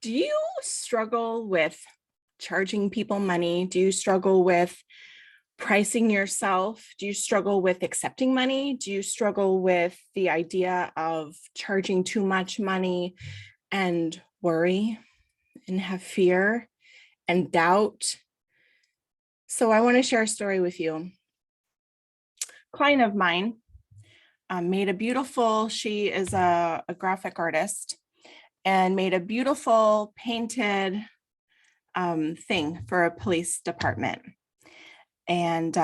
Do you struggle with charging people money? Do you struggle with pricing yourself? Do you struggle with accepting money? Do you struggle with the idea of charging too much money and worry and have fear and doubt? So I want to share a story with you. A client of mine made a beautiful, she is a graphic artist, and made a beautiful painted thing for a police department. And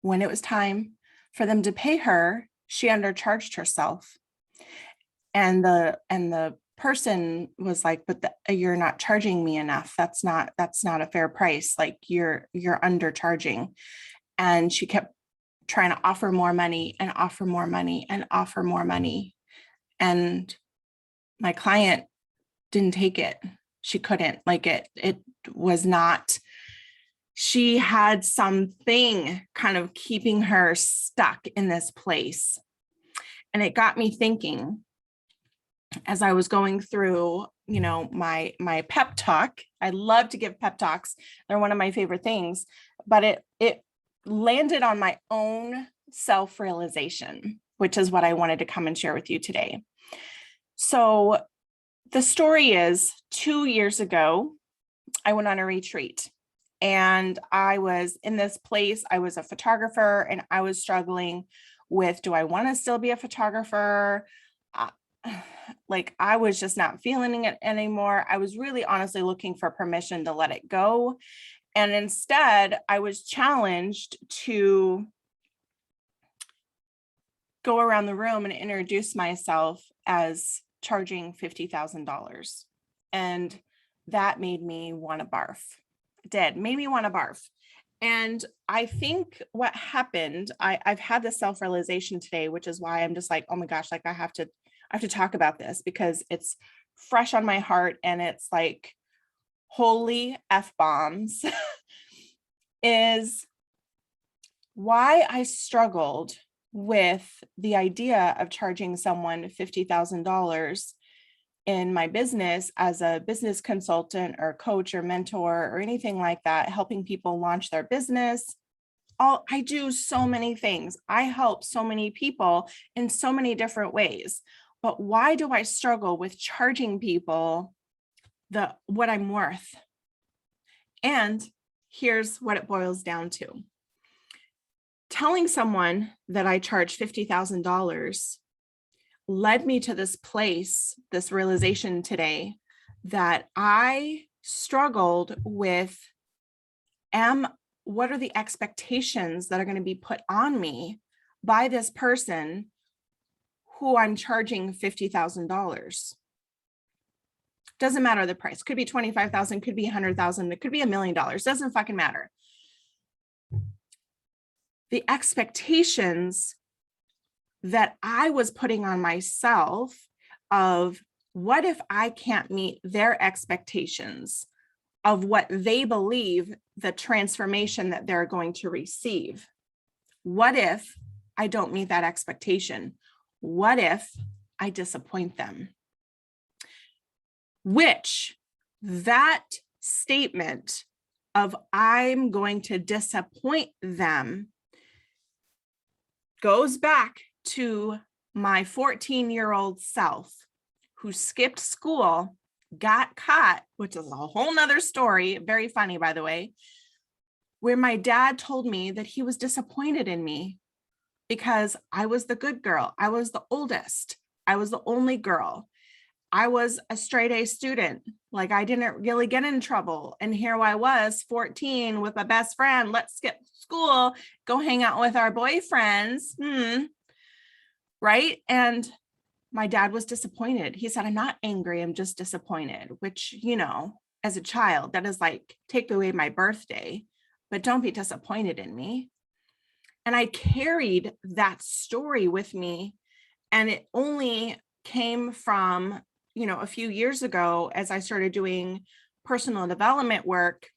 when it was time for them to pay her, she undercharged herself. And the person was like, but you're not charging me enough. That's not a fair price. Like you're undercharging. And she kept trying to offer more money and offer more money and offer more money. And my client didn't take it. She couldn't, it was not, she had something kind of keeping her stuck in this place. And it got me thinking as I was going through, my pep talk. I love to give pep talks. They're one of my favorite things, but it landed on my own self-realization, which is what I wanted to come and share with you today. So the story is 2 years ago, I went on a retreat and I was in this place. I was a photographer and I was struggling with, do I want to still be a photographer? I was just not feeling it anymore. I was really honestly looking for permission to let it go. And instead, I was challenged to go around the room and introduce myself as charging $50,000. And that made me want to barf. Made me want to barf. And I think what happened, I've had this self-realization today, which is why I'm just like, oh my gosh, I have to talk about this because it's fresh on my heart and it's like holy F-bombs is why I struggled with the idea of charging someone $50,000 in my business as a business consultant or coach or mentor or anything like that, helping people launch their business. I do so many things. I help so many people in so many different ways. But why do I struggle with charging people what I'm worth? And here's what it boils down to. Telling someone that I charge $50,000 led me to this place, this realization today that I struggled with, what are the expectations that are going to be put on me by this person who I'm charging $50,000? Doesn't matter the price. Could be 25,000, could be 100,000, it could be $1 million. Doesn't fucking matter. The expectations that I was putting on myself of what if I can't meet their expectations of what they believe the transformation that they're going to receive? What if I don't meet that expectation? What if I disappoint them? Which that statement of I'm going to disappoint them goes back to my 14-year-old self who skipped school, got caught, which is a whole nother story, very funny, by the way, where my dad told me that he was disappointed in me because I was the good girl. I was the oldest. I was the only girl. I was a straight A student. Like I didn't really get in trouble. And here I was 14 with my best friend. Let's skip school, go hang out with our boyfriends. Right. And my dad was disappointed. He said, I'm not angry. I'm just disappointed, which, as a child, that is like, take away my birthday, but don't be disappointed in me. And I carried that story with me. And it only came from, a few years ago, as I started doing personal development work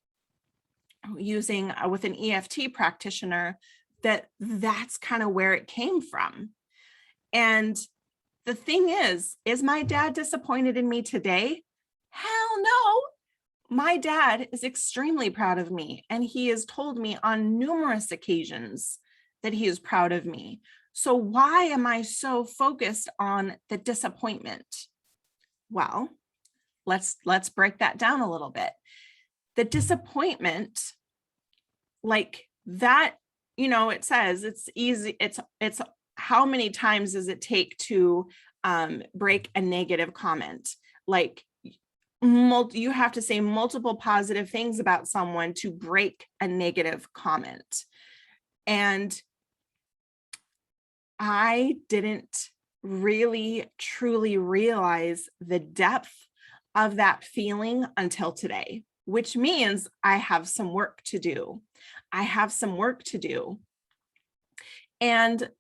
using with an EFT practitioner, that's kind of where it came from. And the thing is my dad disappointed in me today? well, no, my dad is extremely proud of me, and he has told me on numerous occasions that he is proud of me. So why am I so focused on the disappointment? Well, let's break that down a little bit. The disappointment, like that, it says it's easy. It's how many times does it take to break a negative comment? Like you have to say multiple positive things about someone to break a negative comment. And I didn't really truly realize the depth of that feeling until today, which means I have some work to do. I have some work to do. And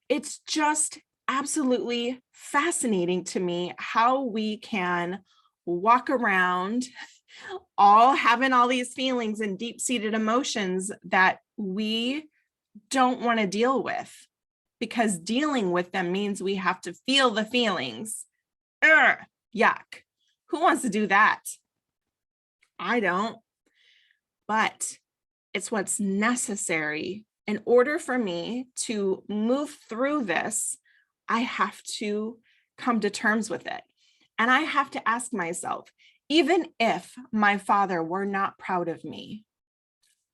it's just absolutely fascinating to me how we can walk around all having all these feelings and deep-seated emotions that we don't want to deal with, because dealing with them means we have to feel the feelings. Yuck. Who wants to do that? I don't. But it's what's necessary. In order for me to move through this, I have to come to terms with it. And I have to ask myself, even if my father were not proud of me,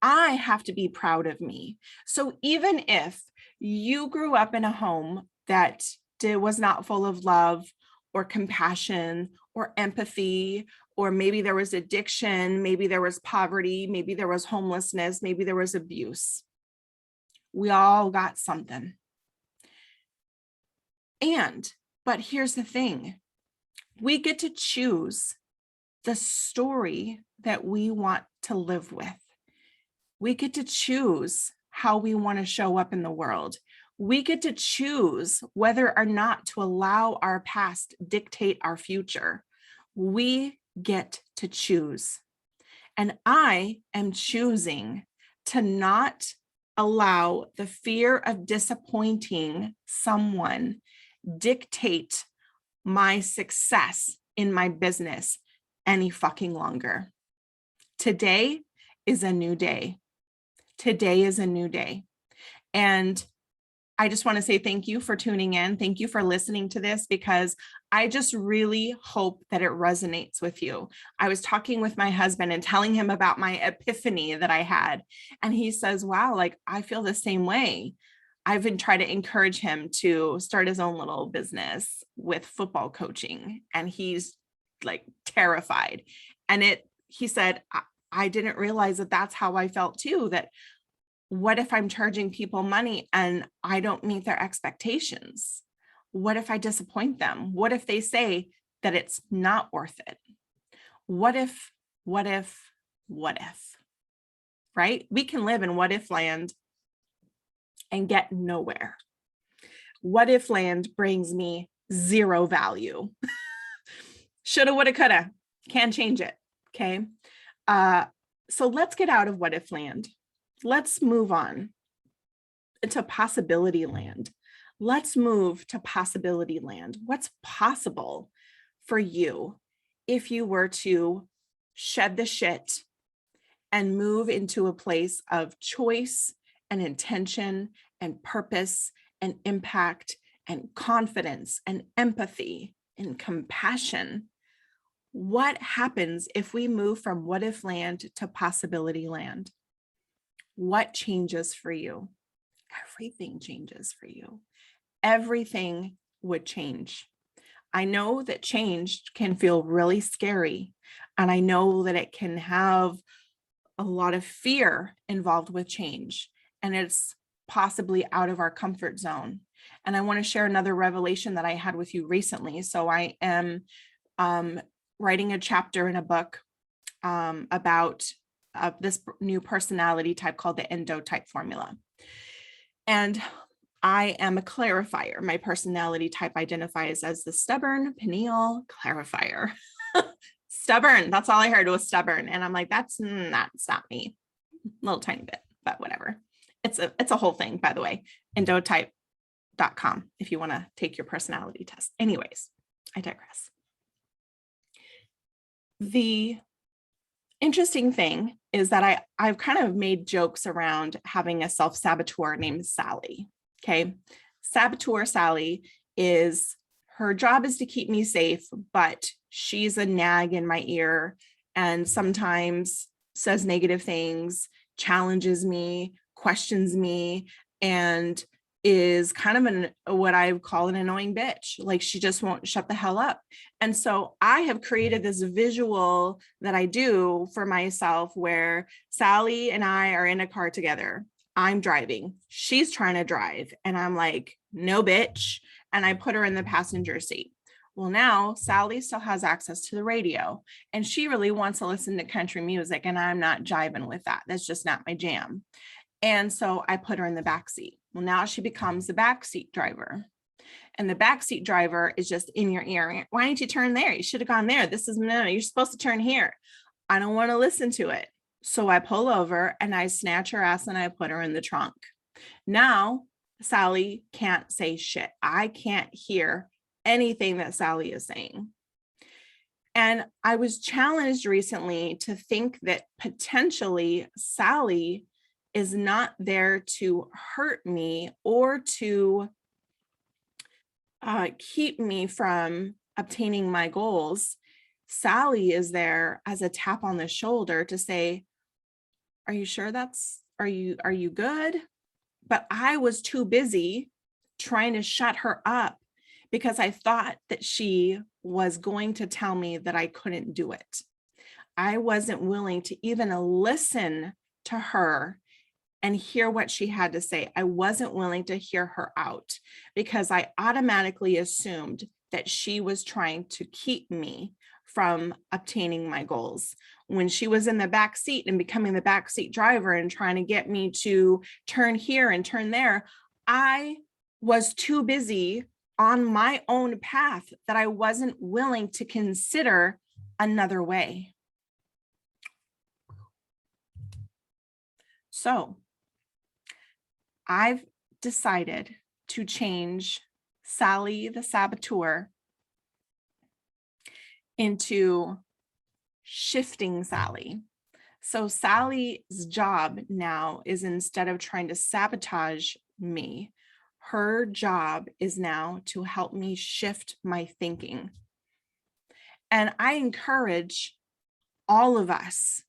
I have to be proud of me. So even if you grew up in a home that was not full of love or compassion or empathy, or maybe there was addiction, maybe there was poverty, maybe there was homelessness, maybe there was abuse, we all got something. But here's the thing, we get to choose the story that we want to live with. We get to choose how we want to show up in the world. We get to choose whether or not to allow our past dictate our future. We get to choose. And I am choosing to not allow the fear of disappointing someone dictate my success in my business any fucking longer. Today is a new day. Today is a new day. And I just want to say thank you for tuning in. Thank you for listening to this, because I just really hope that it resonates with you. I was talking with my husband and telling him about my epiphany that I had. And he says, wow, like I feel the same way. I've been trying to encourage him to start his own little business with football coaching. And he's like terrified. And he said, I didn't realize that that's how I felt too, that what if I'm charging people money and I don't meet their expectations? What if I disappoint them? What if they say that it's not worth it? What if, right? We can live in what if land and get nowhere. What if land brings me zero value? Shoulda, woulda, coulda, can't change it. Okay. So let's get out of what if land. Let's move on to possibility land. Let's move to possibility land. What's possible for you if you were to shed the shit and move into a place of choice and intention and purpose and impact and confidence and empathy and compassion? What happens if we move from what if land to possibility land? What changes for you? Everything changes for you. Everything would change. I know that change can feel really scary, and I know that it can have a lot of fear involved with change, and it's possibly out of our comfort zone. And I want to share another revelation that I had with you recently. So I am writing a chapter in a book about this new personality type called the Endo type formula. And I am a clarifier. My personality type identifies as the stubborn pineal clarifier. Stubborn. That's all I heard was stubborn. And I'm like, that's not me. A little tiny bit, but whatever. It's a whole thing, by the way. Endotype.com if you want to take your personality test. Anyways, I digress. The interesting thing is that I've kind of made jokes around having a self-saboteur named Sally. Okay. Saboteur Sally her job is to keep me safe, but she's a nag in my ear and sometimes says negative things, challenges me, questions me, and is kind of what I would call an annoying bitch. Like she just won't shut the hell up. And so I have created this visual that I do for myself where Sally and I are in a car together. I'm driving, she's trying to drive, and I'm like, no bitch. And I put her in the passenger seat. Well, now Sally still has access to the radio and she really wants to listen to country music. And I'm not jiving with that. That's just not my jam. And so I put her in the back seat. Well, now she becomes the backseat driver. And the backseat driver is just in your ear. Why didn't you turn there? You should have gone there. No, you're supposed to turn here. I don't want to listen to it. So I pull over and I snatch her ass and I put her in the trunk. Now, Sally can't say shit. I can't hear anything that Sally is saying. And I was challenged recently to think that potentially Sally is not there to hurt me or to keep me from obtaining my goals. Sally is there as a tap on the shoulder to say, are you sure are you good? But I was too busy trying to shut her up because I thought that she was going to tell me that I couldn't do it. I wasn't willing to even listen to her and hear what she had to say. I wasn't willing to hear her out because I automatically assumed that she was trying to keep me from obtaining my goals. When she was in the back seat and becoming the backseat driver and trying to get me to turn here and turn there, I was too busy on my own path that I wasn't willing to consider another way. So I've decided to change Sally the Saboteur into shifting Sally. So Sally's job now is, instead of trying to sabotage me, her job is now to help me shift my thinking. And I encourage all of us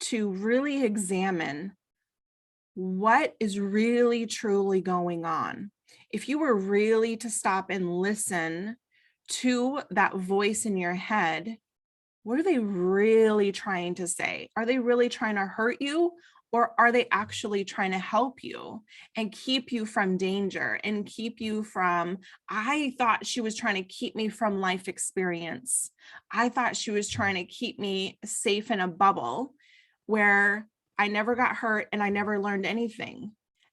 to really examine what is really truly going on. If you were really to stop and listen to that voice in your head, what are they really trying to say? Are they really trying to hurt you, or are they actually trying to help you and keep you from danger and keep you from, I thought she was trying to keep me from life experience. I thought she was trying to keep me safe in a bubble where I never got hurt and I never learned anything.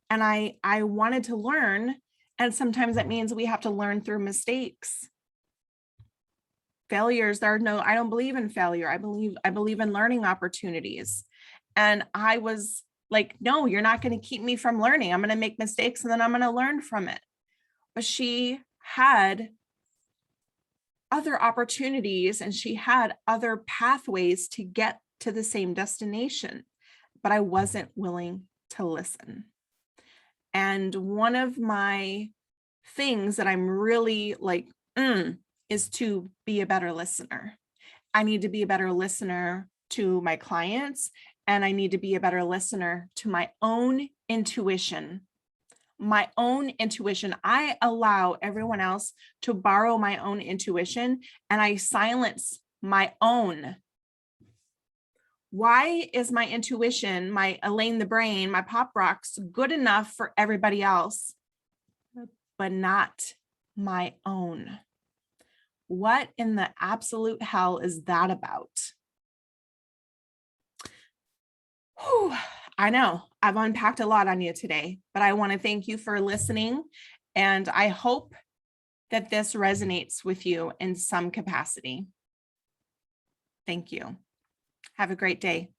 And I wanted to learn. And sometimes that means we have to learn through mistakes. Failures, I don't believe in failure. I believe in learning opportunities. And I was like, no, you're not going to keep me from learning. I'm going to make mistakes and then I'm going to learn from it. But she had other opportunities and she had other pathways to get to the same destination, but I wasn't willing to listen. And one of my things that I'm really like, is to be a better listener. I need to be a better listener to my clients, and I need to be a better listener to my own intuition. My own intuition. I allow everyone else to borrow my own intuition, and I silence my own. Why is my intuition, my Elaine the Brain, my Pop Rocks good enough for everybody else, but not my own? What in the absolute hell is that about? Whew, I know I've unpacked a lot on you today, but I want to thank you for listening. And I hope that this resonates with you in some capacity. Thank you. Have a great day.